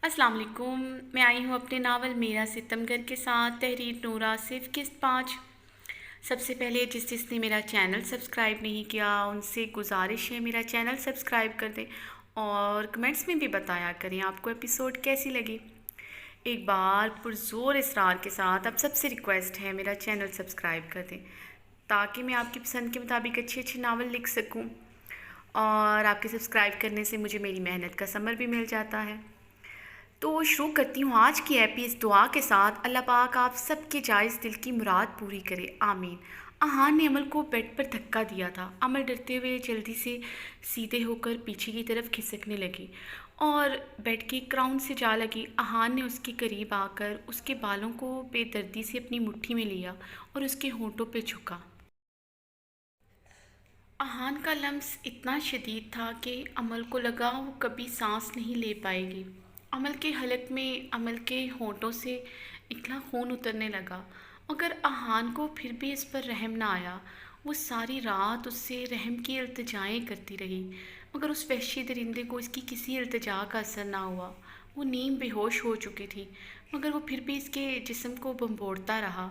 अस्सलाम वालेकुम। मैं आई हूँ अपने नावल मेरा सितमगर के साथ तहरीर नूर आसिफ किस्त 5। सबसे पहले जिसने मेरा चैनल सब्सक्राइब नहीं किया उनसे गुजारिश है मेरा चैनल सब्सक्राइब कर दें और कमेंट्स में भी बताया करें आपको एपिसोड कैसी लगी। एक बार पुरज़ोर इसरार के साथ अब सबसे रिक्वेस्ट है मेरा चैनल सब्सक्राइब कर दें ताकि मैं आपकी पसंद के मुताबिक अच्छे अच्छे नावल लिख सकूं और आपके सब्सक्राइब करने से मुझे मेरी मेहनत का समर भी मिल जाता है। तो शुरू करती हूँ आज की इस दुआ के साथ। अल्लाह पाक आप सबके जायज़ दिल की मुराद पूरी करे, आमीन। अहान ने अमल को बेड पर धक्का दिया था। अमल डरते हुए जल्दी से सीधे होकर पीछे की तरफ खिसकने लगी और बेड के क्राउन से जा लगी। अहान ने उसके करीब आकर उसके बालों को बेदर्दी से अपनी मुट्ठी में लिया और उसके होंठों पर झुका। अहान का लम्स इतना शदीद था कि अमल को लगा वो कभी सांस नहीं ले पाएगी। अमल के हलक में अमल के होंठों से इकला खून उतरने लगा, मगर अहान को फिर भी इस पर रहम ना आया। वो सारी रात उससे रहम की इल्तिजाएं करती रही, मगर उस वहशी दरिंदे को इसकी किसी इल्तिजा का असर ना हुआ। वो नीम बेहोश हो चुकी थी, मगर वो फिर भी इसके जिस्म को बम्बोड़ता रहा।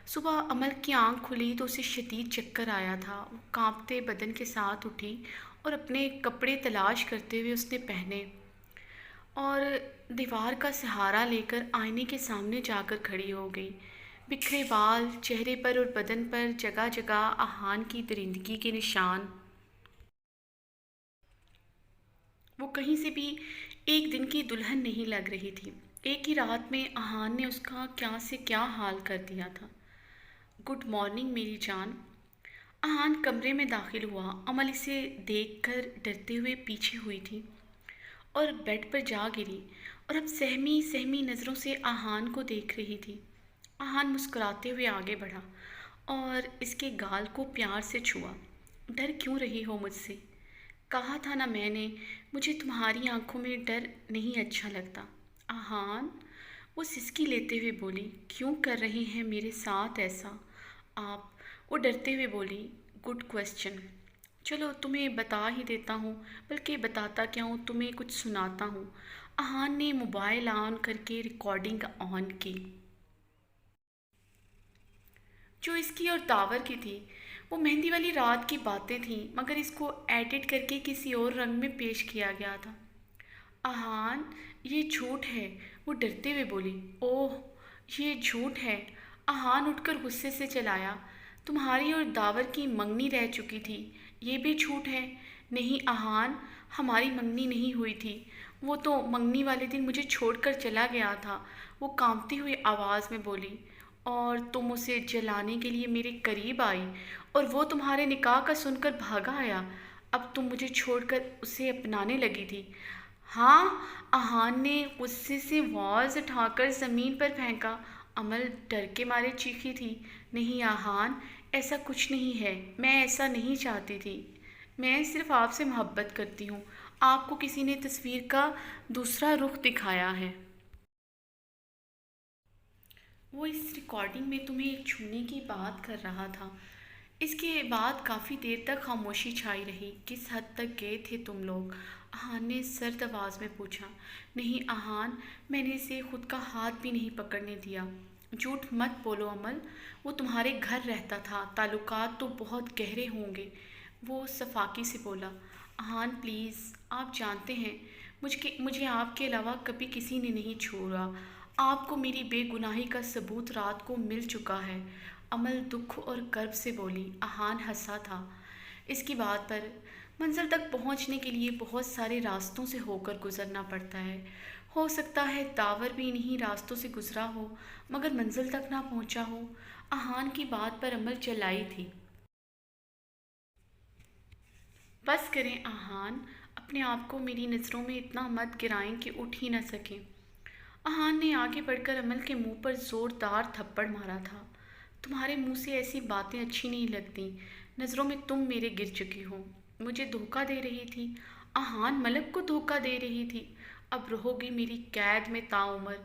सुबह अमल की आंख खुली तो उसे शदीद चक्कर आया था। वो कांपते बदन के साथ उठी और अपने कपड़े तलाश करते हुए उसने पहने और दीवार का सहारा लेकर आईने के सामने जाकर खड़ी हो गई। बिखरे बाल चेहरे पर और बदन पर जगह जगह आहान की दरिंदगी के निशान। वो कहीं से भी एक दिन की दुल्हन नहीं लग रही थी। एक ही रात में आहान ने उसका क्या से क्या हाल कर दिया था। गुड मॉर्निंग मेरी जान। आहान कमरे में दाखिल हुआ। अमल इसे देखकर डरते हुए पीछे हुई थी और बेड पर जा गिरी और अब सहमी सहमी नज़रों से आहान को देख रही थी। आहान मुस्कुराते हुए आगे बढ़ा और इसके गाल को प्यार से छुआ। डर क्यों रही हो मुझसे? कहा था ना मैंने, मुझे तुम्हारी आंखों में डर नहीं अच्छा लगता। आहान, वो सिसकी लेते हुए बोली, क्यों कर रही हैं मेरे साथ ऐसा आप? वो डरते हुए बोली, गुड क्वेश्चन। चलो तुम्हें बता ही देता हूँ, बल्कि बताता क्या हूँ, तुम्हें कुछ सुनाता हूँ। आहान ने मोबाइल ऑन करके रिकॉर्डिंग ऑन की जो इसकी और दावर की थी। वो मेहंदी वाली रात की बातें थीं, मगर इसको एडिट करके किसी और रंग में पेश किया गया था। आहान, ये झूठ है, वो डरते हुए बोली। ओह, ये झूठ है। आहान उठकर गुस्से से चलाया। तुम्हारी और दावर की मंगनी रह चुकी थी, ये भी झूठ है। नहीं आहान, हमारी मंगनी नहीं हुई थी। वो तो मंगनी वाले दिन मुझे छोड़कर चला गया था, वो कांपती हुई आवाज़ में बोली। और तुम उसे जलाने के लिए मेरे करीब आई और वो तुम्हारे निकाह का सुनकर भागा आया। अब तुम मुझे छोड़कर उसे अपनाने लगी थी। हाँ, आहान ने गुस्से से वाज उठाकर ज़मीन पर फेंका। अमल डर के मारे चीखी थी। नहीं आहान, ऐसा कुछ नहीं है, मैं ऐसा नहीं चाहती थी। मैं सिर्फ आपसे मोहब्बत करती हूँ। आपको किसी ने तस्वीर का दूसरा रुख दिखाया है। वो इस रिकॉर्डिंग में तुम्हें एक छूने की बात कर रहा था। इसके बाद काफ़ी देर तक खामोशी छाई रही। किस हद तक गए थे तुम लोग? आहान ने सर्द आवाज़ में पूछा। नहीं आहान, मैंने इसे खुद का हाथ भी नहीं पकड़ने दिया। झूठ मत बोलो अमल, वो तुम्हारे घर रहता था, ताल्लुकात तो बहुत गहरे होंगे। वो सफाकी से बोला। आहान प्लीज़, आप जानते हैं मुझे आपके अलावा कभी किसी ने नहीं छोड़ा। आपको मेरी बेगुनाही का सबूत रात को मिल चुका है। अमल दुख और कर्ब से बोली। आहान हंसा था। इसकी बात पर मंजिल तक पहुंचने के लिए बहुत सारे रास्तों से होकर गुजरना पड़ता है। हो सकता है दावर भी इन्हीं रास्तों से गुजरा हो, मगर मंजिल तक ना पहुंचा हो। आहान की बात पर अमल चलाई थी। बस करें आहान, अपने आप को मेरी नज़रों में इतना मत गिराएं कि उठ ही न सकें। आहान ने आगे बढ़कर अमल के मुंह पर ज़ोरदार थप्पड़ मारा था। तुम्हारे मुंह से ऐसी बातें अच्छी नहीं लगती। नज़रों में तुम मेरे गिर चुकी हो। मुझे धोखा दे रही थी। आहान मलक को धोखा दे रही थी। अब रहोगी मेरी कैद में ताउम्र।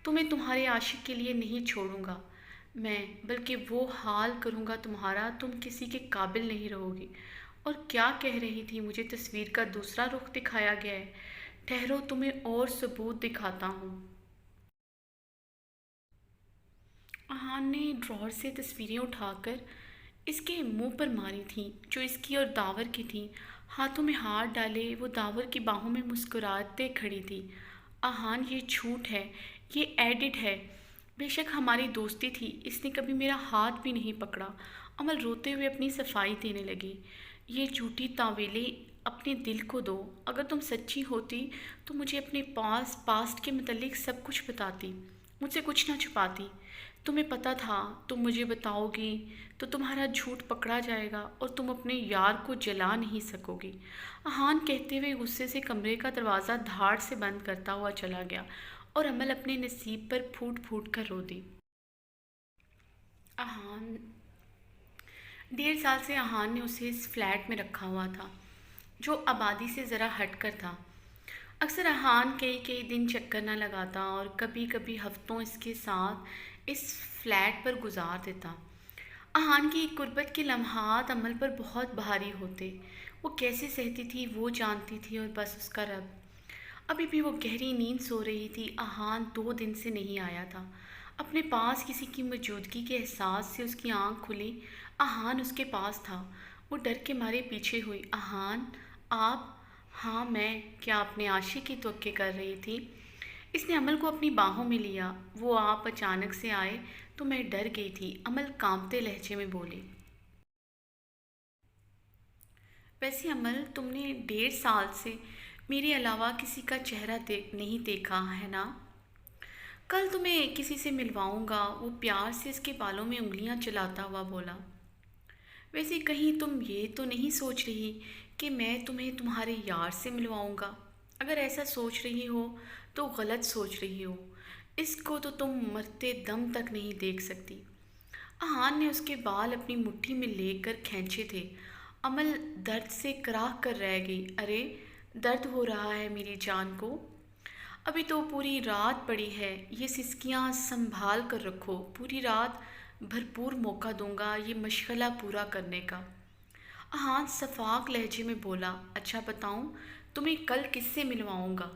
तुम्हें तुम्हारे आशिक के लिए नहीं छोड़ूंगा मैं, बल्कि वो हाल करूंगा तुम्हारा, तुम किसी के काबिल नहीं रहोगी। और क्या कह रही थी? मुझे तस्वीर का दूसरा रुख दिखाया गया है। ٹھہرو تمہیں اور ثبوت دکھاتا ہوں۔ احان نے ڈرار سے تصویریں اٹھا کر اس کے منہ پر ماری تھیں جو اس کی اور داور کی تھیں۔ ہاتھوں میں ہاتھ ڈالے وہ داور کی باہوں میں مسکراتے کھڑی تھی۔ احان یہ جھوٹ ہے، یہ ایڈٹ ہے۔ بے شک ہماری دوستی تھی، اس نے کبھی میرا ہاتھ بھی نہیں پکڑا۔ عمل روتے ہوئے اپنی صفائی دینے لگی۔ یہ جھوٹی تعویلیں اپنے دل کو دو۔ اگر تم سچی ہوتی تو مجھے اپنے پاسٹ کے متعلق سب کچھ بتاتی، مجھ سے کچھ نہ چھپاتی۔ تمہیں پتہ تھا تم مجھے بتاؤ گی تو تمہارا جھوٹ پکڑا جائے گا اور تم اپنے یار کو جلا نہیں سکو گی۔ احان کہتے ہوئے غصے سے کمرے کا دروازہ دھاڑ سے بند کرتا ہوا چلا گیا اور عمل اپنے نصیب پر پھوٹ پھوٹ کر رو دی۔ احان 1.5 سال سے احان نے اسے اس فلیٹ میں رکھا ہوا تھا جو آبادی سے ذرا ہٹ کر تھا۔ اکثر احان کئی کئی دن چکر نہ لگاتا اور کبھی کبھی ہفتوں اس کے ساتھ اس فلیٹ پر گزار دیتا۔ احان کی غربت کے لمحات عمل پر بہت بھاری ہوتے۔ وہ کیسے سہتی تھی وہ جانتی تھی اور بس اس کا رب۔ ابھی بھی وہ گہری نیند سو رہی تھی۔ احان 2 دن سے نہیں آیا تھا۔ اپنے پاس کسی کی موجودگی کے احساس سے اس کی آنکھ کھلی۔ احان اس کے پاس تھا۔ وہ ڈر کے مارے پیچھے ہوئی۔ احان آپ؟ ہاں میں۔ کیا اپنے عاشق کی توقع کر رہی تھی؟ اس نے عمل کو اپنی باہوں میں لیا۔ وہ آپ اچانک سے آئے تو میں ڈر گئی تھی، عمل کانپتے لہجے میں بولی۔ ویسے عمل تم نے 1.5 سال سے میرے علاوہ کسی کا چہرہ نہیں دیکھا ہے نا؟ کل تمہیں کسی سے ملواؤں گا، وہ پیار سے اس کے بالوں میں انگلیاں چلاتا ہوا بولا۔ ویسے کہیں تم یہ تو نہیں سوچ رہی کہ میں تمہیں تمہارے یار سے ملواؤں گا؟ اگر ایسا سوچ رہی ہو تو غلط سوچ رہی ہو، اس کو تو تم مرتے دم تک نہیں دیکھ سکتی۔ احان نے اس کے بال اپنی مٹھی میں لے کر کھینچے تھے۔ عمل درد سے کراہ کر رہ گئی۔ ارے درد ہو رہا ہے میری جان کو؟ ابھی تو پوری رات پڑی ہے، یہ سسکیاں سنبھال کر رکھو، پوری رات بھرپور موقع دوں گا یہ مشغلہ پورا کرنے کا۔ احان صفاق لہجے میں بولا۔ اچھا بتاؤں تمہیں کل کس سے ملواؤں گا؟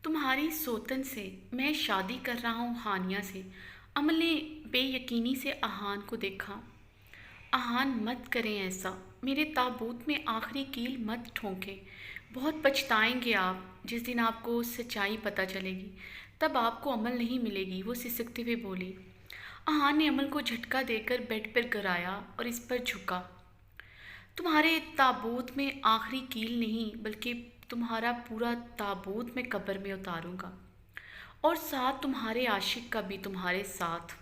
تمہاری سوتن سے۔ میں شادی کر رہا ہوں ہانیہ سے۔ عمل نے بے یقینی سے احان کو دیکھا۔ احان مت کریں ایسا، میرے تابوت میں آخری کیل مت ٹھونکیں، بہت پچھتائیں گے آپ جس دن آپ کو سچائی پتہ چلے گی، تب آپ کو عمل نہیں ملے گی، وہ سسکتے ہوئے بولی۔ احان نے عمل کو جھٹکا دے کر بیڈ پر گرایا اور اس پر جھکا۔ تمہارے تابوت میں آخری کیل نہیں بلکہ تمہارا پورا تابوت میں قبر میں اتاروں گا، اور ساتھ تمہارے عاشق کا بھی تمہارے ساتھ۔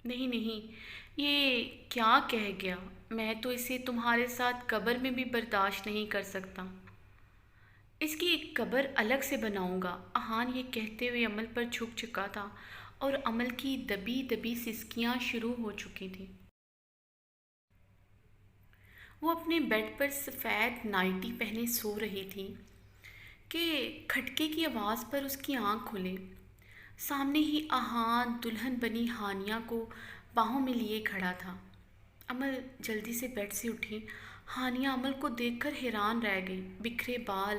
نہیں نہیں، یہ کیا کہہ گیا؟ میں تو اسے تمہارے ساتھ قبر میں بھی برداشت نہیں کر سکتا۔ اس کی ایک قبر الگ سے بناؤں گا۔ احان یہ کہتے ہوئے عمل پر جھک چکا تھا اور عمل کی دبی دبی سسکیاں شروع ہو چکی تھیں۔ وہ اپنے بیڈ پر سفید نائٹی پہنے سو رہی تھی کہ کھٹکے کی آواز پر اس کی آنکھ کھلے۔ سامنے ہی احان دلہن بنی ہانیہ کو باہوں میں لیے کھڑا تھا۔ عمل جلدی سے بیڈ سے اٹھی۔ ہانیہ عمل کو دیکھ کر حیران رہ گئی۔ بکھرے بال،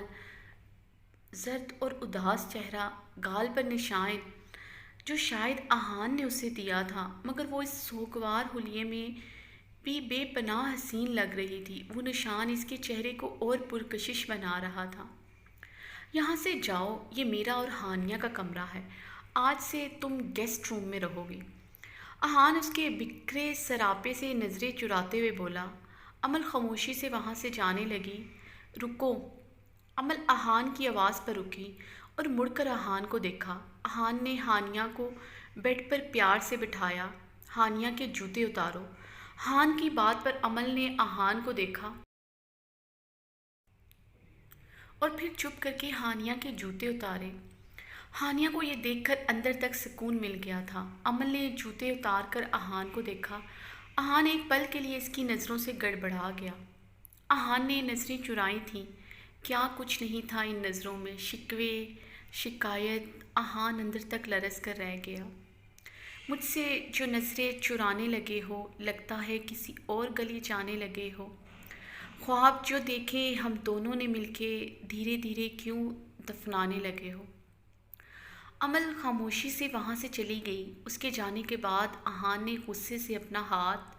زرد اور اداس چہرہ، گال پر نشان جو شاید احان نے اسے دیا تھا، مگر وہ اس سوگوار حلیے میں بھی بے پناہ حسین لگ رہی تھی۔ وہ نشان اس کے چہرے کو اور پرکشش بنا رہا تھا۔ یہاں سے جاؤ، یہ میرا اور ہانیہ کا کمرہ ہے، آج سے تم گیسٹ روم میں رہو گی۔ احان اس کے بکھرے سراپے سے نظریں چراتے ہوئے بولا۔ عمل خاموشی سے وہاں سے جانے لگی۔ رکو۔ عمل احان کی آواز پر رکی اور مڑ کر احان کو دیکھا۔ احان نے ہانیہ کو بیڈ پر پیار سے بٹھایا۔ ہانیہ کے جوتے اتارو۔ احان کی بات پر عمل نے احان کو دیکھا اور پھر چپ کر کے ہانیہ کے جوتے اتارے۔ ہانیہ کو یہ دیکھ کر اندر تک سکون مل گیا تھا۔ عمل نے جوتے اتار کر احان کو دیکھا۔ احان ایک پل کے لیے اس کی نظروں سے گڑبڑا گیا۔ احان نے نظریں چرائی تھیں، کیا کچھ نہیں تھا ان نظروں میں، شکوے، شکایت۔ احان اندر تک لرز کر رہ گیا۔ مجھ سے جو نظریں چرانے لگے ہو، لگتا ہے کسی اور گلی جانے لگے ہو۔ ख्वाब जो देखे हम दोनों ने मिलके धीरे धीरे क्यों दफनाने लगे हो। अमल खामोशी से वहाँ से चली गई। उसके जाने के बाद अहान ने गुस्से से अपना हाथ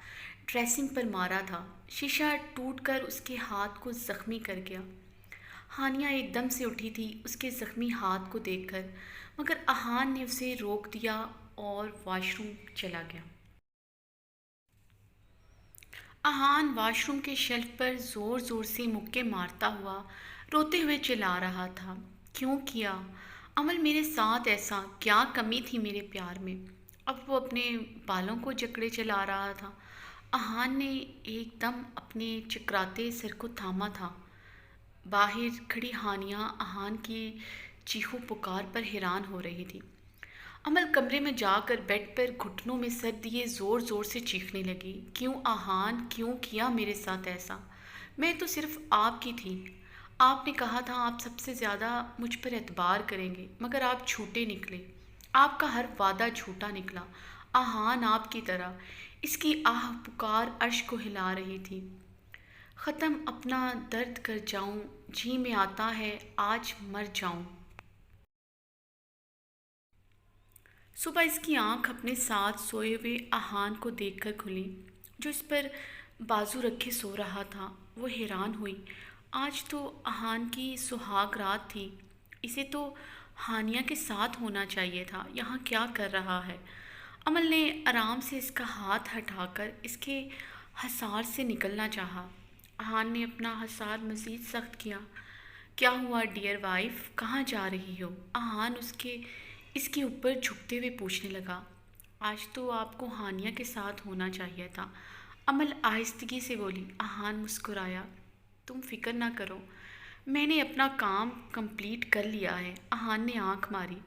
ड्रेसिंग पर मारा था। शीशा टूटकर उसके हाथ को ज़ख्मी कर गया। हानिया एकदम से उठी थी उसके ज़ख्मी हाथ को देखकर, मगर अहान ने उसे रोक दिया और वॉशरूम चला गया। अहान वॉशरूम के शेल्फ पर ज़ोर ज़ोर से मुक्के मारता हुआ रोते हुए चिल्ला रहा था, क्यों किया अमल मेरे साथ ऐसा? क्या कमी थी मेरे प्यार में? अब वो अपने बालों को जकड़े चला रहा था। अहान ने एकदम अपने चकराते सिर को थामा था। बाहर खड़ी हानिया अहान की चीखों पुकार पर हैरान हो रही थी। अमल कमरे में जाकर बेड पर घुटनों में सर दिए ज़ोर ज़ोर से चीखने लगी, क्यों अहान, क्यों किया मेरे साथ ऐसा? मैं तो सिर्फ आपकी थी। आपने कहा था आप सबसे ज़्यादा मुझ पर एतबार करेंगे, मगर आप झूठे निकले। आपका हर वादा झूठा निकला। अहान आपकी तरह। इसकी आह पुकार अर्श को हिला रही थी। ख़त्म अपना दर्द कर जाऊं, जी में आता है आज मर जाऊं। सुबह इसकी आंख अपने साथ सोए हुए अहान को देखकर खुली, जो इस पर बाजू रखे सो रहा था। वो हैरान हुई। आज तो अहान की सुहाग रात थी। इसे तो हानिया के साथ होना चाहिए था। यहाँ क्या कर रहा है? अमल ने आराम से इसका हाथ हटाकर इसके हसार से निकलना चाहा। अहान ने अपना हसार मज़ीद सख्त किया। क्या हुआ डियर वाइफ, कहाँ जा रही हो? अहान उसके इसके ऊपर झुकते हुए पूछने लगा। आज तो आपको हानिया के साथ होना चाहिए था, अमल आहिस्तगी से बोली। अहान मुस्कुराया। तुम फिक्र ना करो, मैंने अपना काम कंप्लीट कर लिया है। अहान ने आंख मारी।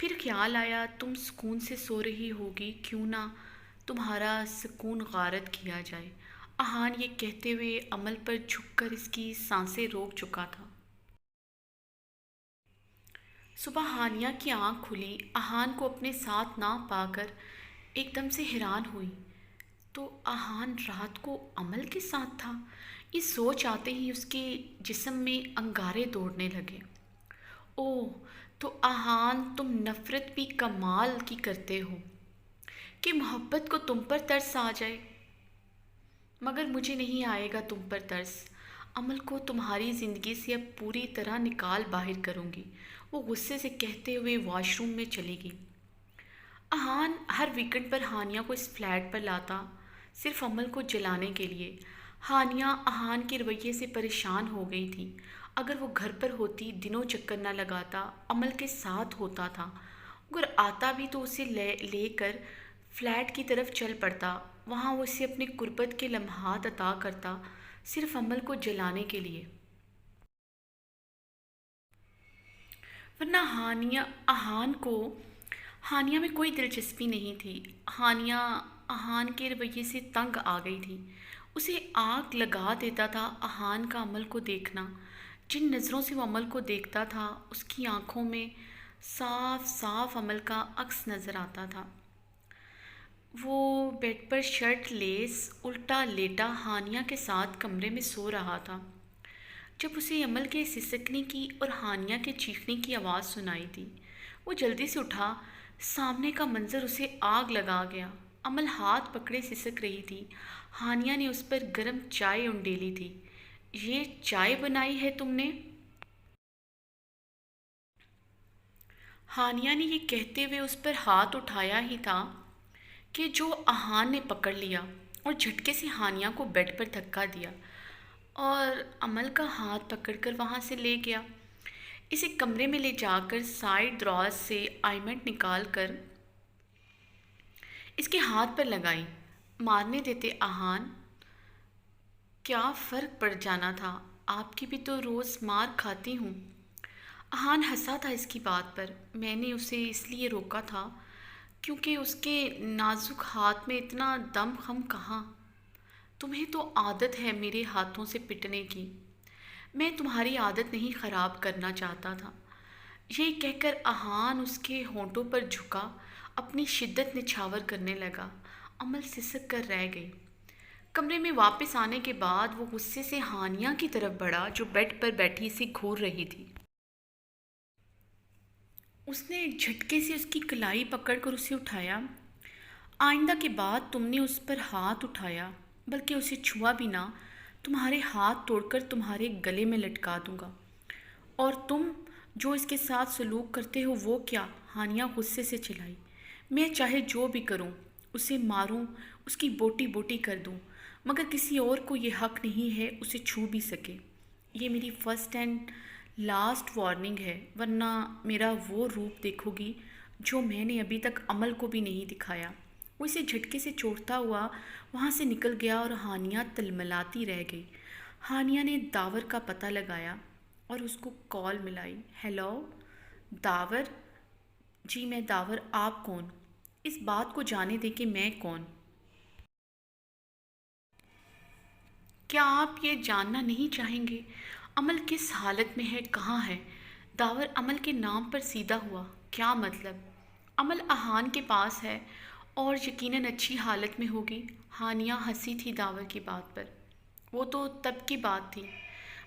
फिर ख्याल आया तुम सुकून से सो रही होगी, क्यों ना तुम्हारा सुकून गारत किया जाए। अहान ये कहते हुए अमल पर झुककर इसकी सांसें रोक चुका था। सुबह हानिया की आंख खुली। अहान को अपने साथ ना पाकर एकदम से हैरान हुई। तो अहान रात को अमल के साथ था। ये सोच आते ही उसके जिस्म में अंगारे दौड़ने लगे। ओह, तो अहान तुम नफ़रत भी कमाल की करते हो कि मोहब्बत को तुम पर तरस आ जाए। मगर मुझे नहीं आएगा तुम पर तरस। अमल को तुम्हारी ज़िंदगी से अब पूरी तरह निकाल बाहर करूँगी, वो गुस्से से कहते हुए वॉशरूम में चली गई। अहान हर वीकेंड पर हानिया को इस फ्लैट पर लाता, सिर्फ अमल को जलाने के लिए। हानिया अहान के रवैये से परेशान हो गई थी। अगर वो घर पर होती, दिनों चक्कर न लगाता, अमल के साथ होता था। अगर आता भी तो उसे लेकर फ्लैट की तरफ चल पड़ता। वहाँ वो उसे अपने गुर्बत के लम्हात अता करता, सिर्फ अमल को जलाने के लिए। वरना हानिया अहान को हानिया में कोई दिलचस्पी नहीं थी। हानिया अहान के रवैये से तंग आ गई थी। उसे आग लगा देता था अहान का अमल को देखना। जिन नज़रों से वो अमल को देखता था, उसकी आंखों में साफ साफ अमल का अक्स नज़र आता था। वो बेड पर शर्ट लेस उल्टा लेटा हानिया के साथ कमरे में सो रहा था, जब उसे अमल के सिसकने की और हानिया के चीखने की आवाज़ सुनाई दी। वो जल्दी से उठा। सामने का मंजर उसे आग लगा गया। अमल हाथ पकड़े सिसक रही थी। हानिया ने उस पर गर्म चाय उंडेली थी। ये चाय बनाई है तुमने? हानिया ने ये कहते हुए उस पर हाथ उठाया ही था कि जो अहान ने पकड़ लिया और झटके से हानिया को बेड पर धक्का दिया और अमल का हाथ पकड़कर वहाँ से ले गया। इसे कमरे में ले जाकर साइड दराज से आइमेंट निकाल कर इसके हाथ पर लगाई। मारने देते अहान, क्या फ़र्क पड़ जाना था, आपकी भी तो रोज़ मार खाती हूँ। अहान हंसा था इसकी बात पर। मैंने उसे इसलिए रोका था क्योंकि उसके नाजुक हाथ में इतना दम खम कहाँ। तुम्हें तो आदत है मेरे हाथों से पिटने की। मैं तुम्हारी आदत नहीं ख़राब करना चाहता था। ये कहकर अहान उसके होंठों पर झुका, अपनी शिद्दत निछावर करने लगा। अमल सिसक कर रह गई। کمرے میں واپس آنے کے بعد وہ غصے سے ہانیہ کی طرف بڑھا جو بیڈ پر بیٹھی اسے گھور رہی تھی۔ اس نے ایک جھٹکے سے اس کی کلائی پکڑ کر اسے اٹھایا۔ آئندہ کے بعد تم نے اس پر ہاتھ اٹھایا، بلکہ اسے چھوا بھی نہ، تمہارے ہاتھ توڑ کر تمہارے گلے میں لٹکا دوں گا۔ اور تم جو اس کے ساتھ سلوک کرتے ہو وہ کیا؟ ہانیہ غصے سے چلائی۔ میں چاہے جو بھی کروں، اسے ماروں، اس کی بوٹی بوٹی کر دوں، مگر کسی اور کو یہ حق نہیں ہے اسے چھو بھی سکے۔ یہ میری فرسٹ اینڈ لاسٹ وارننگ ہے، ورنہ میرا وہ روپ دیکھو گی جو میں نے ابھی تک عمل کو بھی نہیں دکھایا۔ وہ اسے جھٹکے سے چھوڑتا ہوا وہاں سے نکل گیا اور ہانیہ تلملاتی رہ گئی۔ ہانیہ نے داور کا پتہ لگایا اور اس کو کال ملائی۔ ہیلو داور؟ جی میں داور، آپ کون؟ اس بات کو جانے دیں کہ میں کون۔ کیا آپ یہ جاننا نہیں چاہیں گے عمل کس حالت میں ہے، کہاں ہے؟ داور عمل کے نام پر سیدھا ہوا۔ کیا مطلب؟ عمل احان کے پاس ہے اور یقیناً اچھی حالت میں ہوگی۔ ہانیہ ہنسی تھی داور کی بات پر۔ وہ تو تب کی بات تھی،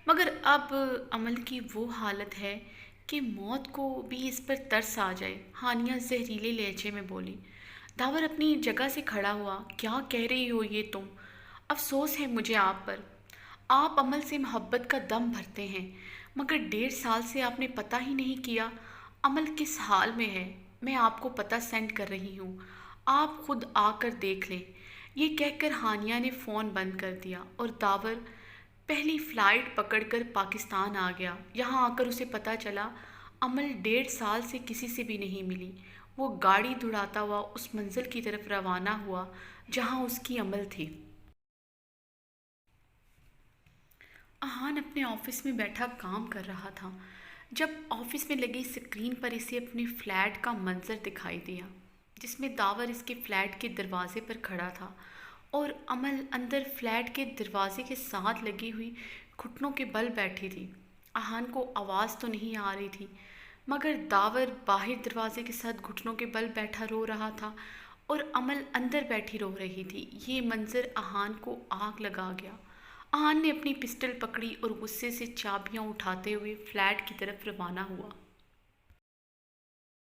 مگر اب عمل کی وہ حالت ہے کہ موت کو بھی اس پر ترس آ جائے۔ ہانیہ زہریلے لہجے میں بولی۔ داور اپنی جگہ سے کھڑا ہوا۔ کیا کہہ رہی ہو یہ تم؟ افسوس ہے مجھے آپ پر۔ آپ عمل سے محبت کا دم بھرتے ہیں، مگر 1.5 سال سے آپ نے پتہ ہی نہیں کیا عمل کس حال میں ہے۔ میں آپ کو پتہ سینڈ کر رہی ہوں، آپ خود آ کر دیکھ لیں۔ یہ کہہ کر ہانیہ نے فون بند کر دیا اور داور پہلی فلائٹ پکڑ کر پاکستان آ گیا۔ یہاں آ کر اسے پتہ چلا عمل 1.5 سال سے کسی سے بھی نہیں ملی۔ وہ گاڑی دوڑاتا ہوا اس منزل کی طرف روانہ ہوا جہاں اس کی عمل تھی۔ احان اپنے آفس میں بیٹھا کام کر رہا تھا جب آفس میں لگی اسکرین پر اسے اپنے فلیٹ کا منظر دکھائی دیا، جس میں داور اس کے فلیٹ کے دروازے پر کھڑا تھا اور عمل اندر فلیٹ کے دروازے کے ساتھ لگی ہوئی گھٹنوں کے بل بیٹھی تھی۔ احان کو آواز تو نہیں آ رہی تھی، مگر داور باہر دروازے کے ساتھ گھٹنوں کے بل بیٹھا رو رہا تھا اور عمل اندر بیٹھی رو رہی تھی۔ یہ منظر احان کو آگ لگا گیا۔ احان نے اپنی پسٹل پکڑی اور غصے سے چابیاں اٹھاتے ہوئے فلیٹ کی طرف روانہ ہوا۔